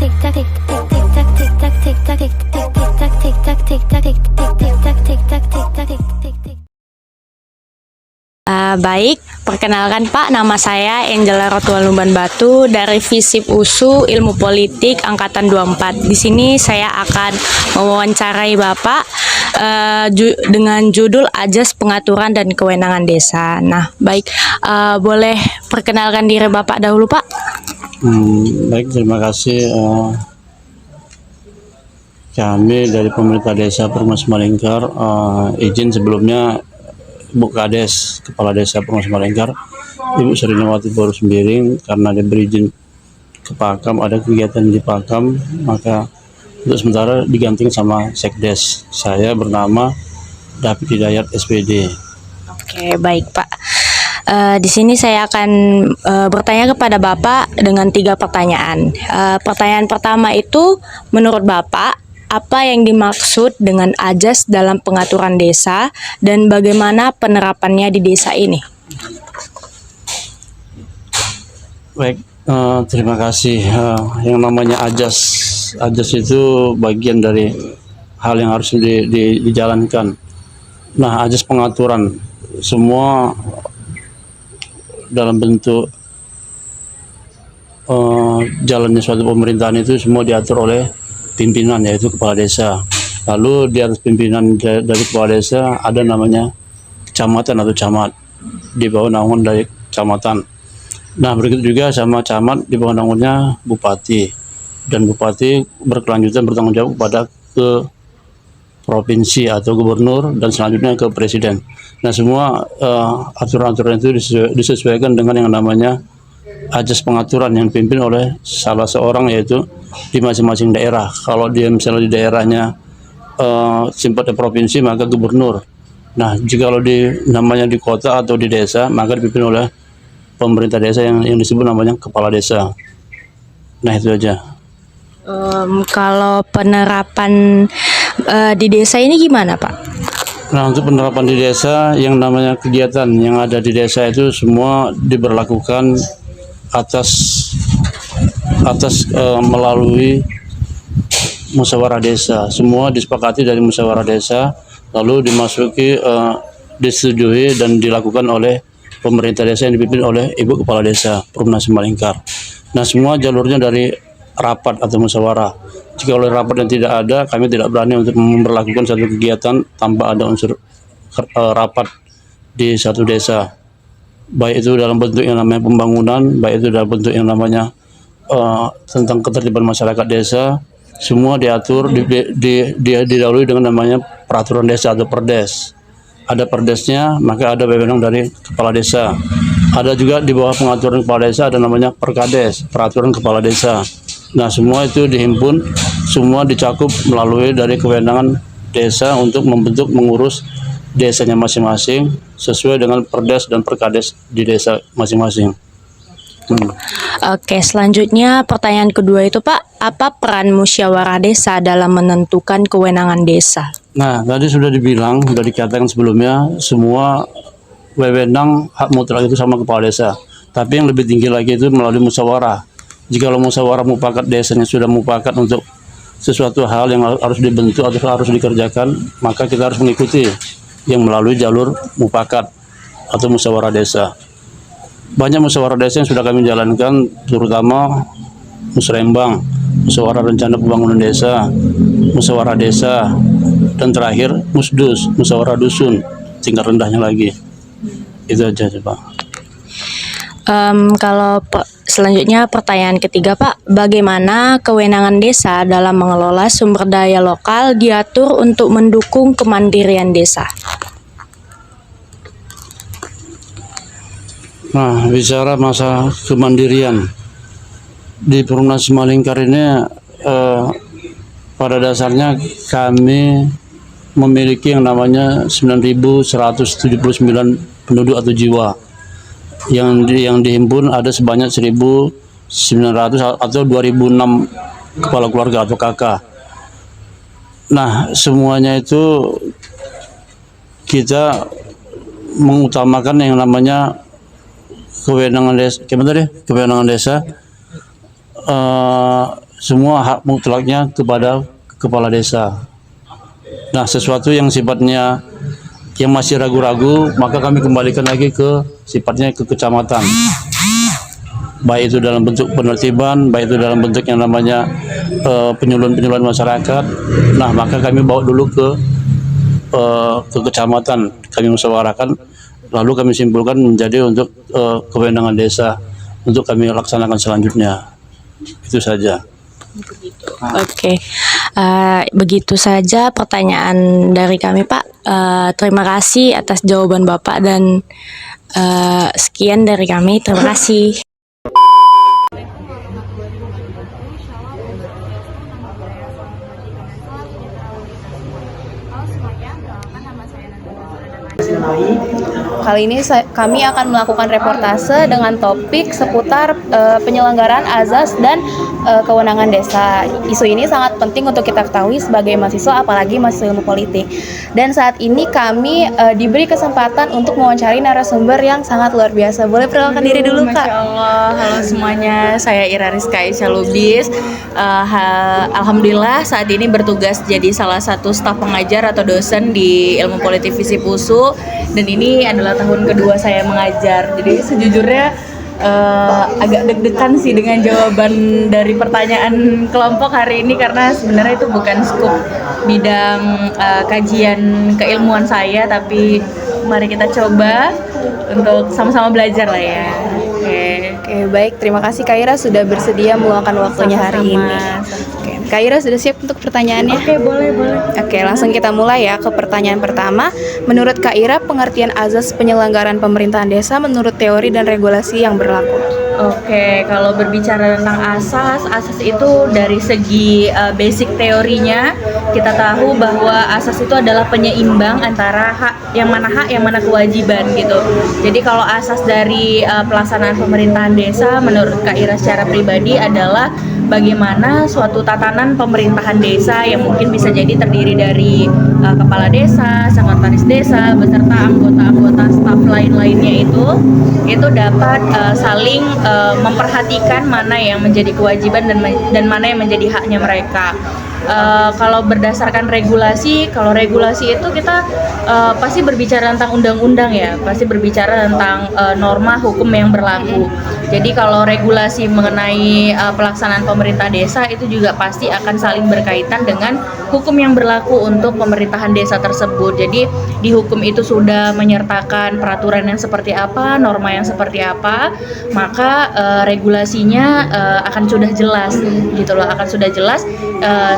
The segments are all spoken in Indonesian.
Baik, perkenalkan Pak, nama saya Angela Rotual Lumban Batu dari FISIP USU Ilmu Politik Angkatan 24. Di sini saya akan mewawancarai Bapak dengan judul Ajas Pengaturan dan Kewenangan Desa. Nah, baik, boleh perkenalkan diri Bapak dahulu, Pak? Baik, terima kasih. Kami dari pemerintah desa Perumnas Malingkar izin sebelumnya Bu Kades, Kepala Desa Perumnas Malingkar, Ibu Serinawati Boru Sembiring, karena diberi izin ke Pakam, ada kegiatan di Pakam, maka untuk sementara digantikan sama Sekdes. Saya bernama David Hidayat SPD. Oke, baik Pak. Di sini saya akan bertanya kepada Bapak dengan 3 pertanyaan. Pertanyaan pertama itu, menurut Bapak, apa yang dimaksud dengan ajas dalam pengaturan desa dan bagaimana penerapannya di desa ini? Baik, terima kasih. Yang namanya ajas itu bagian dari hal yang harus dijalankan. Nah, ajas pengaturan semua dalam bentuk jalannya suatu pemerintahan itu semua diatur oleh pimpinan, yaitu kepala desa. Lalu di atas pimpinan dari kepala desa ada namanya kecamatan atau camat, di bawah naungan dari kecamatan. Nah, berikut juga sama camat di bawah naungannya bupati, dan bupati berkelanjutan bertanggung jawab kepada ke provinsi atau gubernur, dan selanjutnya ke presiden. Nah, semua aturan-aturan itu disesuaikan dengan yang namanya ajas pengaturan yang dipimpin oleh salah seorang, yaitu di masing-masing daerah. Kalau dia misalnya di daerahnya sifatnya provinsi, maka gubernur. Nah, jika kalau namanya di kota atau di desa, maka dipimpin oleh pemerintah desa yang disebut namanya kepala desa. Nah, itu aja. Kalau penerapan di desa ini gimana, Pak? Nah, untuk penerapan di desa, yang namanya kegiatan yang ada di desa itu semua diberlakukan atas melalui musyawarah desa. Semua disepakati dari musyawarah desa, lalu dimasuki, disetujui dan dilakukan oleh pemerintah desa yang dipimpin oleh Ibu Kepala Desa Perumnas Malingkar. Nah, semua jalurnya dari rapat atau musyawarah. Jika oleh rapat yang tidak ada, kami tidak berani untuk memperlakukan satu kegiatan tanpa ada unsur rapat di satu desa. Baik itu dalam bentuk yang namanya pembangunan, baik itu dalam bentuk yang namanya tentang ketertiban masyarakat desa, semua diatur, didahului dengan namanya peraturan desa atau perdes. Ada perdesnya, maka ada wewenang dari kepala desa. Ada juga di bawah pengaturan kepala desa ada namanya perkades, peraturan kepala desa. Nah, semua itu dihimpun, semua dicakup melalui dari kewenangan desa untuk membentuk, mengurus desanya masing-masing sesuai dengan perdes dan perkades di desa masing-masing. Oke, selanjutnya pertanyaan kedua itu, Pak, apa peran musyawarah desa dalam menentukan kewenangan desa? Nah, tadi sudah dibilang, sudah dikatakan sebelumnya, semua wewenang hak mutlak itu sama kepala desa. Tapi yang lebih tinggi lagi itu melalui musyawarah. Jika musyawarah mufakat desanya sudah mufakat untuk sesuatu hal yang harus dibentuk atau harus dikerjakan, maka kita harus mengikuti yang melalui jalur mufakat atau musyawarah desa. Banyak musyawarah desa yang sudah kami jalankan, terutama musrembang, musyawarah rencana pembangunan desa, musyawarah desa, dan terakhir musdus, musyawarah dusun, tingkat rendahnya lagi. Itu aja, Pak. Kalau selanjutnya pertanyaan ketiga, Pak, bagaimana kewenangan desa dalam mengelola sumber daya lokal diatur untuk mendukung kemandirian desa? Nah, bicara masa kemandirian di Perumnas Malingkar ini, pada dasarnya kami memiliki yang namanya 9.179 penduduk atau jiwa. Yang dihimpun ada sebanyak 1.900 atau 2.006 kepala keluarga atau kakak. Nah, semuanya itu kita mengutamakan yang namanya kewenangan desa, kewenangan desa semua hak mutlaknya kepada kepala desa. Nah, sesuatu yang sifatnya yang masih ragu-ragu, maka kami kembalikan lagi ke sifatnya ke kecamatan. Baik itu dalam bentuk penertiban, baik itu dalam bentuk yang namanya penyuluhan-penyuluhan masyarakat. Nah, maka kami bawa dulu ke kecamatan, kami musyawarahkan, lalu kami simpulkan menjadi untuk kewenangan desa untuk kami laksanakan selanjutnya. Itu saja. Oke, begitu saja pertanyaan dari kami, Pak. Terima kasih atas jawaban Bapak dan sekian dari kami. Terima kasih. Kali ini kami akan melakukan reportase dengan topik seputar penyelenggaraan azas dan kewenangan desa. Isu ini sangat penting untuk kita ketahui sebagai mahasiswa, apalagi mahasiswa ilmu politik. Dan saat ini kami diberi kesempatan untuk mewawancari narasumber yang sangat luar biasa. Boleh perkenalkan diri dulu, Kak? Masya Allah, halo semuanya, saya Ira Rizka Aisyah Lubis. Alhamdulillah saat ini bertugas jadi salah satu staf pengajar atau dosen di Ilmu Politik FISIP USU, dan ini adalah tahun kedua saya mengajar. Jadi sejujurnya agak deg-degan sih dengan jawaban dari pertanyaan kelompok hari ini, karena sebenarnya itu bukan skup bidang kajian keilmuan saya, tapi mari kita coba untuk sama-sama belajar lah ya. Oke, baik. Terima kasih Kak Ira sudah bersedia meluangkan waktunya hari ini. Oke, Kak Ira sudah siap untuk pertanyaannya? Oke, boleh. Oke, langsung kita mulai ya ke pertanyaan pertama. Menurut Kak Ira, pengertian azas penyelenggaraan pemerintahan desa menurut teori dan regulasi yang berlaku? Oke, kalau berbicara tentang asas itu dari segi basic teorinya, kita tahu bahwa asas itu adalah penyeimbang antara yang mana kewajiban gitu. Jadi kalau asas dari pelaksanaan pemerintahan desa menurut Kak Ira secara pribadi adalah bagaimana suatu tatanan pemerintahan desa yang mungkin bisa jadi terdiri dari kepala desa, sekretaris desa, beserta anggota-anggota staf lain-lainnya itu dapat saling memperhatikan mana yang menjadi kewajiban dan mana yang menjadi haknya mereka. Kalau berdasarkan regulasi, kalau regulasi itu kita pasti berbicara tentang undang-undang ya, pasti berbicara tentang norma hukum yang berlaku. Jadi kalau regulasi mengenai pelaksanaan pemerintah desa itu juga pasti akan saling berkaitan dengan hukum yang berlaku untuk pemerintahan desa tersebut. Jadi di hukum itu sudah menyertakan peraturan yang seperti apa, norma yang seperti apa, maka regulasinya akan sudah jelas gitu loh, akan sudah jelas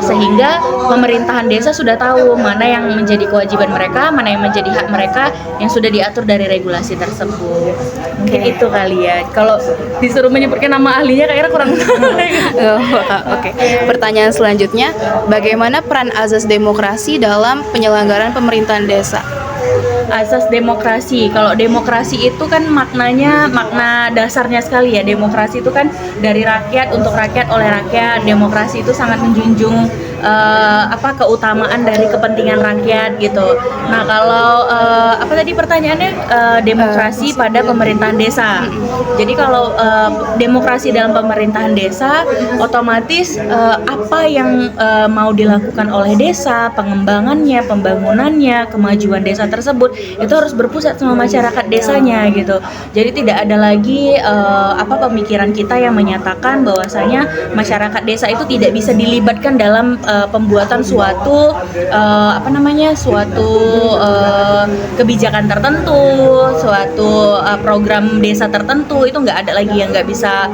sehingga pemerintahan desa sudah tahu mana yang menjadi kewajiban mereka, mana yang menjadi hak mereka yang sudah diatur dari regulasi tersebut. Mungkin itu kali ya. Kalau disuruh menyebutkan nama ahlinya kayaknya kurang Oke. Pertanyaan selanjutnya, bagaimana peran azas demokrasi dalam penyelenggaraan pemerintahan desa? Asas demokrasi. Kalau demokrasi itu kan makna dasarnya sekali ya. Demokrasi itu kan dari rakyat, untuk rakyat, oleh rakyat. Demokrasi itu sangat menjunjung keutamaan dari kepentingan rakyat gitu. Nah, kalau apa tadi pertanyaannya, demokrasi pada pemerintahan desa. Jadi kalau demokrasi dalam pemerintahan desa, otomatis apa yang mau dilakukan oleh desa, pengembangannya, pembangunannya, kemajuan desa tersebut itu harus berpusat sama masyarakat desanya gitu. Jadi tidak ada lagi pemikiran kita yang menyatakan bahwasanya masyarakat desa itu tidak bisa dilibatkan dalam pembuatan suatu kebijakan tertentu, suatu program desa tertentu, itu nggak ada lagi yang nggak bisa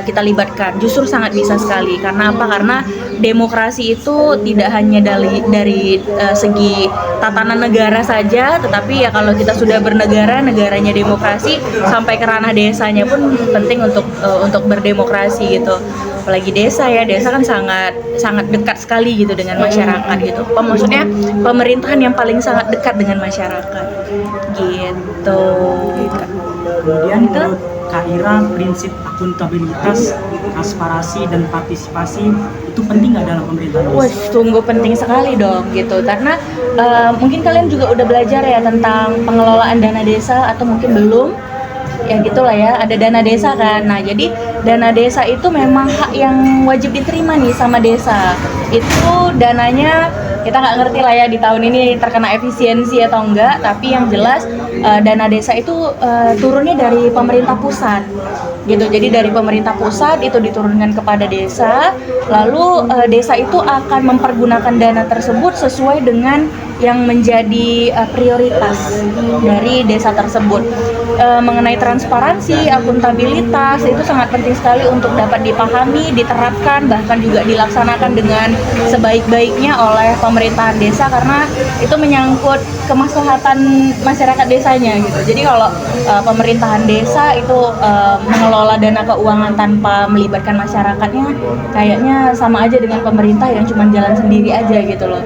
kita libatkan. Justru sangat bisa sekali. Karena apa? Karena demokrasi itu tidak hanya dari segi tatanan negara saja, tetapi ya kalau kita sudah bernegara, negaranya demokrasi, sampai ke ranah desanya pun penting untuk berdemokrasi gitu. Apalagi desa kan sangat dekat sekali gitu dengan masyarakat gitu. Maksudnya pemerintahan yang paling sangat dekat dengan masyarakat gitu. Kemudian menurut Kak Ira, prinsip akuntabilitas, transparansi dan partisipasi itu penting nggak dalam pemerintahan desa? Wah, sungguh penting sekali dong gitu. Karena mungkin kalian juga udah belajar ya tentang pengelolaan dana desa atau mungkin belum. ya gitulah ya, ada dana desa kan. Nah, jadi dana desa itu memang hak yang wajib diterima nih sama desa. Itu dananya kita nggak ngerti lah ya di tahun ini terkena efisiensi atau enggak, tapi yang jelas dana desa itu turunnya dari pemerintah pusat gitu. Jadi dari pemerintah pusat itu diturunkan kepada desa, lalu desa itu akan mempergunakan dana tersebut sesuai dengan yang menjadi prioritas dari desa tersebut. Mengenai transparansi, akuntabilitas itu sangat penting sekali untuk dapat dipahami, diterapkan, bahkan juga dilaksanakan dengan sebaik-baiknya oleh pemerintahan desa, karena itu menyangkut kemaslahatan masyarakat desanya gitu. Jadi kalau pemerintahan desa itu mengelola dana keuangan tanpa melibatkan masyarakatnya, kayaknya sama aja dengan pemerintah yang cuma jalan sendiri aja gitu loh.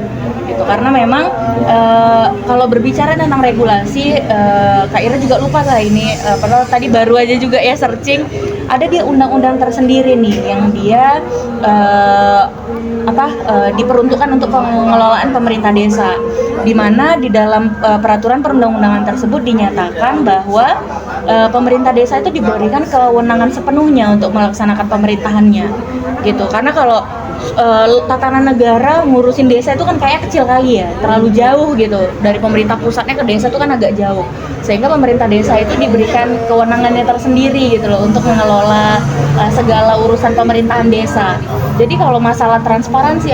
Gitu. Karena memang kalau berbicara tentang regulasi, Kak Ira juga lupa lah ini, padahal tadi baru aja juga ya searching, ada dia undang-undang tersendiri nih yang dia diperuntukkan untuk pengelolaan pemerintah desa, di mana di dalam peraturan perundang-undangan tersebut dinyatakan bahwa pemerintah desa itu diberikan kewenangan sepenuhnya untuk melaksanakan pemerintahannya gitu. Karena kalau tatanan negara ngurusin desa itu kan kayak kecil kali ya, terlalu jauh gitu, dari pemerintah pusatnya ke desa itu kan agak jauh, sehingga pemerintah desa itu diberikan kewenangannya tersendiri gitu loh untuk mengelola segala urusan pemerintahan desa. Jadi kalau masalah transparansi,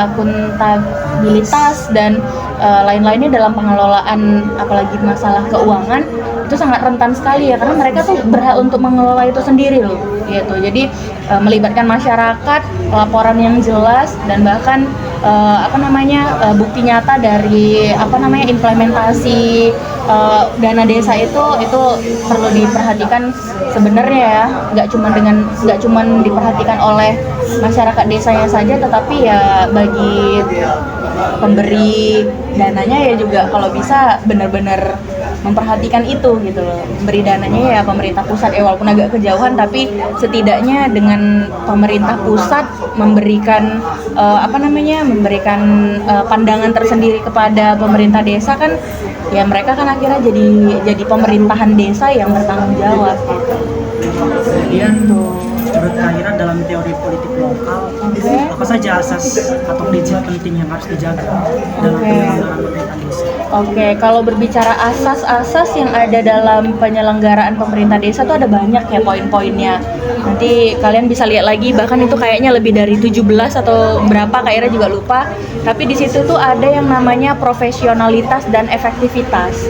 akuntabilitas dan lain-lainnya dalam pengelolaan apalagi masalah keuangan itu sangat rentan sekali ya, karena mereka tuh berhak untuk mengelola itu sendiri loh gitu. Jadi melibatkan masyarakat, laporan yang jelas, dan bahkan bukti nyata dari implementasi dana desa itu perlu diperhatikan sebenarnya ya, nggak cuma diperhatikan oleh masyarakat desanya saja, tetapi ya bagi pemberi dananya ya juga kalau bisa benar-benar memperhatikan itu gitu loh. Memberi dananya ya pemerintah pusat, walaupun agak kejauhan, tapi setidaknya dengan pemerintah pusat memberikan pandangan tersendiri kepada pemerintah desa kan, ya mereka kan akhirnya jadi pemerintahan desa yang bertanggung jawab gitu. Kemudian menurut Kak Ira dalam teori politik lokal, apa saja asas atau prinsip penting yang harus dijaga dalam penyelenggaraan pemerintahan desa? Oke, kalau berbicara asas-asas yang ada dalam penyelenggaraan pemerintah desa tuh ada banyak ya poin-poinnya. Nanti kalian bisa lihat lagi, bahkan itu kayaknya lebih dari 17 atau berapa, Kak Ira juga lupa. Tapi di situ tuh ada yang namanya profesionalitas dan efektivitas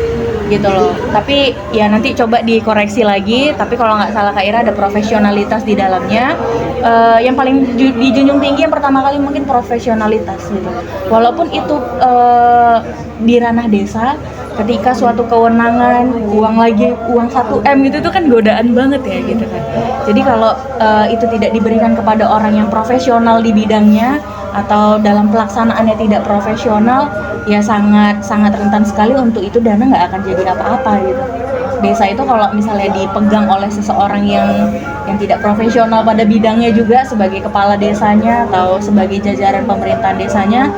gitu loh. Tapi ya nanti coba dikoreksi lagi, tapi kalau nggak salah Kak Ira ada profesionalitas di dalamnya. Yang paling dijunjung tinggi yang pertama kali mungkin profesionalitas gitu. Walaupun itu di ranah desa, ketika suatu kewenangan uang 1M itu tuh kan godaan banget ya gitu kan. Jadi kalau itu tidak diberikan kepada orang yang profesional di bidangnya atau dalam pelaksanaannya tidak profesional, ya sangat rentan sekali untuk itu dana nggak akan jadi apa-apa gitu. Desa itu kalau misalnya dipegang oleh seseorang yang tidak profesional pada bidangnya juga, sebagai kepala desanya atau sebagai jajaran pemerintahan desanya,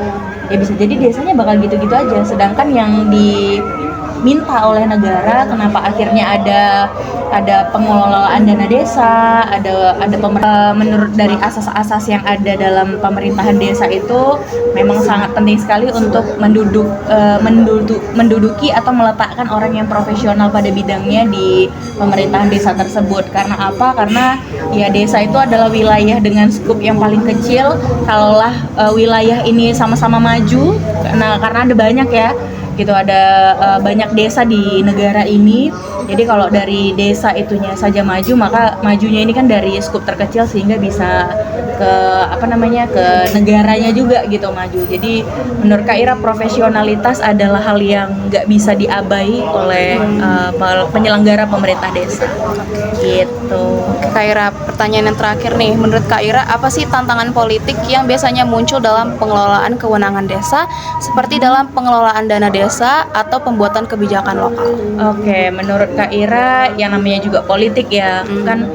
ya bisa jadi desanya bakal gitu-gitu aja. Sedangkan yang diminta oleh negara, kenapa akhirnya ada pengelolaan dana desa, menurut dari asas-asas yang ada dalam pemerintahan desa itu memang sangat penting sekali untuk menduduki atau meletakkan orang yang profesional pada bidangnya di pemerintahan desa tersebut. Karena apa? Karena ya desa itu adalah wilayah dengan skup yang paling kecil. Kalaulah wilayah ini sama-sama maju, karena ada banyak ya gitu, ada banyak desa di negara ini. Jadi kalau dari desa itunya saja maju, maka majunya ini kan dari skup terkecil sehingga bisa ke negaranya juga gitu maju. Jadi menurut Kak Ira profesionalitas adalah hal yang nggak bisa diabai oleh penyelenggara pemerintah desa. Gitu. Kak Ira, pertanyaan yang terakhir nih, menurut Kak Ira apa sih tantangan politik yang biasanya muncul dalam pengelolaan kewenangan desa, seperti dalam pengelolaan dana desa atau pembuatan kebijakan lokal? Oke, menurut Kak Ira yang namanya juga politik ya, kan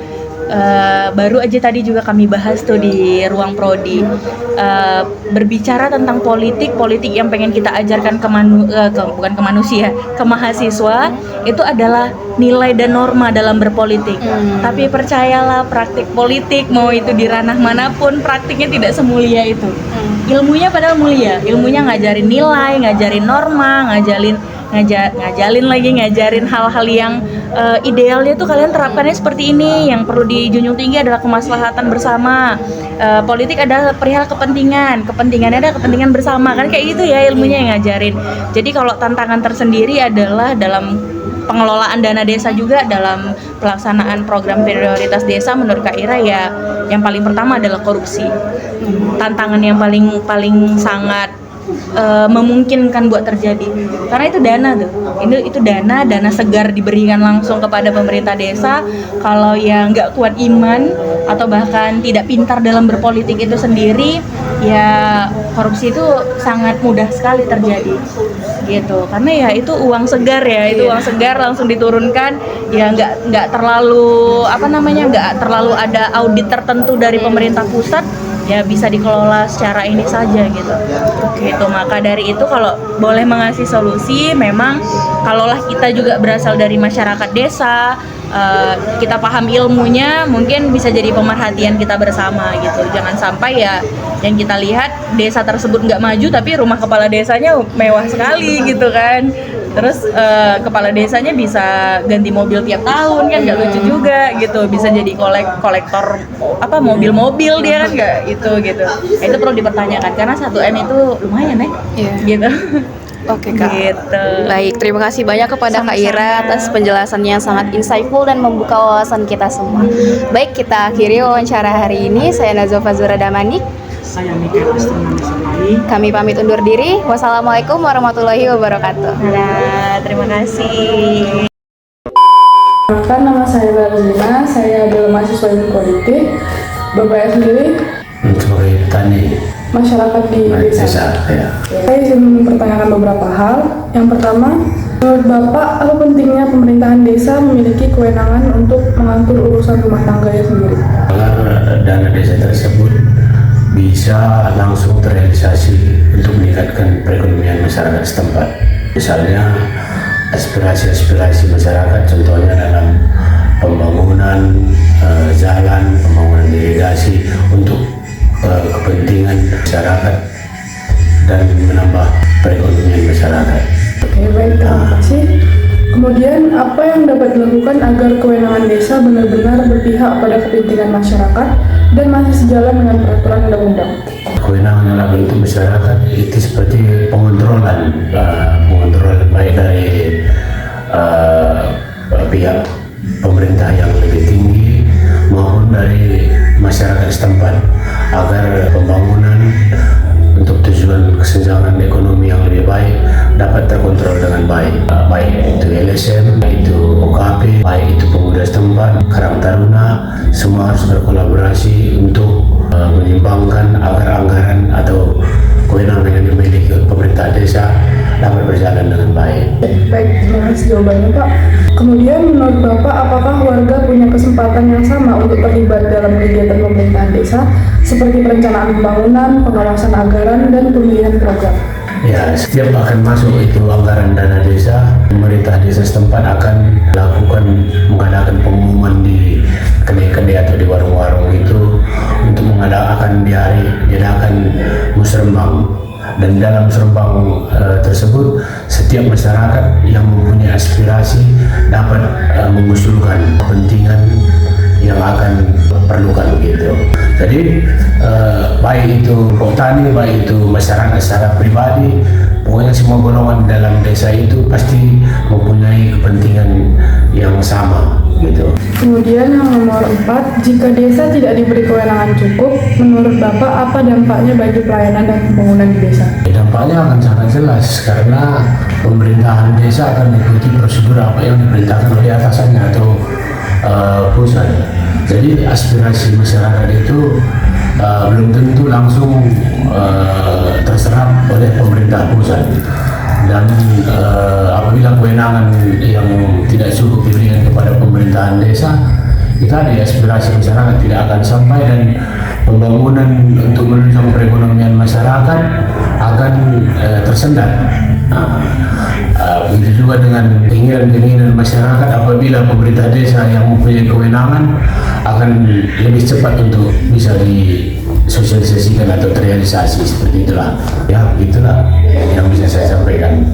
baru aja tadi juga kami bahas tuh di ruang prodi, berbicara tentang politik yang pengen kita ajarkan bukan ke manusia, ke mahasiswa itu adalah nilai dan norma dalam berpolitik. Tapi percayalah, praktik politik mau itu di ranah manapun, praktiknya tidak semulia itu. Ilmunya padahal mulia, ilmunya ngajarin nilai, ngajarin norma, ngajarin hal-hal yang idealnya tuh kalian terapkannya seperti ini. Yang perlu dijunjung tinggi adalah kemaslahatan bersama. Politik adalah perihal kepentingannya adalah kepentingan bersama, kan kayak gitu ya ilmunya yang ngajarin. Jadi kalau tantangan tersendiri adalah dalam pengelolaan dana desa juga, dalam pelaksanaan program prioritas desa, menurut Kak Ira ya yang paling pertama adalah korupsi. Tantangan yang paling sangat memungkinkan buat terjadi, karena itu dana tuh, itu dana segar diberikan langsung kepada pemerintah desa. Kalau yang nggak kuat iman atau bahkan tidak pintar dalam berpolitik itu sendiri, ya korupsi itu sangat mudah sekali terjadi gitu, karena ya itu uang segar ya, itu uang segar langsung diturunkan, ya nggak terlalu nggak terlalu ada audit tertentu dari pemerintah pusat, ya bisa dikelola secara ini saja gitu. Gitu, maka dari itu kalau boleh mengasih solusi, memang kalaulah kita juga berasal dari masyarakat desa, kita paham ilmunya, mungkin bisa jadi pemerhatian kita bersama gitu. Jangan sampai ya yang kita lihat desa tersebut nggak maju tapi rumah kepala desanya mewah sekali gitu kan. Terus kepala desanya bisa ganti mobil tiap tahun, kan nggak lucu juga gitu. Bisa jadi kolektor mobil-mobil dia kan nggak itu gitu. Nah, itu perlu dipertanyakan karena 1M itu lumayan gitu. Oke Kak. Gitu. Baik, terima kasih banyak kepada Kak Ira atas penjelasannya yang sangat insightful dan membuka wawasan kita semua. Baik, kita akhiri wawancara hari ini. Saya Nazofa Zura Damanik. Saya Mikael Astronomi Samai. Kami pamit undur diri. Wassalamualaikum warahmatullahi wabarakatuh. Terima kasih. Perkenalkan, nama saya Barzina, saya adalah mahasiswa ilmu politik. Bapaknya sendiri sebagai petani masyarakat di desa. Ya. Saya ingin mempertanyakan beberapa hal. Yang pertama, menurut Bapak, apa pentingnya pemerintahan desa memiliki kewenangan untuk mengatur urusan rumah tangganya sendiri? Agar dana desa tersebut bisa langsung terrealisasi untuk meningkatkan perekonomian masyarakat setempat. Misalnya aspirasi-aspirasi masyarakat, contohnya dalam pembangunan jalan, pembangunan irigasi untuk kepentingan masyarakat dan menambah perekonomian masyarakat. Oke, baik, terima kasih. Kemudian, apa yang dapat dilakukan agar kewenangan desa benar-benar berpihak pada kepentingan masyarakat dan masih sejalan dengan peraturan undang-undang? Kewenangan dalam bentuk masyarakat itu seperti pengontrolan baik dari pihak pemerintah yang lebih tinggi maupun dari masyarakat setempat agar pembangunan untuk tujuan kesenjangan ekonomi yang lebih baik dapat terkontrol dengan baik, baik itu LSM, itu OKP, baik itu pemuda setempat, Karang Taruna, semua harus berkolaborasi untuk menyumbangkan agar anggaran atau kewenangan yang dimiliki pemerintah desa dapat berjalan dengan baik. Baik, terima kasih jawabannya Pak. Kemudian menurut Bapak, apakah warga punya kesempatan yang sama untuk terlibat dalam kegiatan pemerintahan desa seperti perencanaan pembangunan, pengawasan anggaran, dan pemilihan program? Ya, setiap akan masuk itu anggaran dana desa, pemerintah desa setempat akan mengadakan pengumuman di kedai-kedai atau di warung-warung itu untuk diadakan musrembang. Dan dalam serembang tersebut setiap masyarakat yang mempunyai aspirasi dapat mengusulkan kepentingan yang akan perlukan begitu. Jadi baik itu petani, baik itu masyarakat secara pribadi, pokoknya semua golongan dalam desa itu pasti mempunyai kepentingan yang sama gitu. Kemudian yang nomor 4, jika desa tidak diberi kewenangan cukup, menurut Bapak apa dampaknya bagi pelayanan dan pembangunan di desa? Dampaknya akan sangat jelas karena pemerintahan desa akan mengikuti prosedur apa yang diperintahkan oleh atasannya atau pusat. Jadi aspirasi masyarakat itu belum tentu langsung terserap oleh pemerintah pusat. Dan apabila kewenangan yang tidak cukup diberikan kepada pemerintahan desa, itu tadi aspirasi masyarakat tidak akan sampai dan pembangunan untuk menunjang perekonomian masyarakat akan tersendat. Begitu juga dengan keinginan-keinginan masyarakat apabila pemerintah desa yang mempunyai kewenangan akan lebih cepat untuk bisa disosialisasikan atau terrealisasi seperti itulah. Ya, itulah yang bisa saya sampaikan.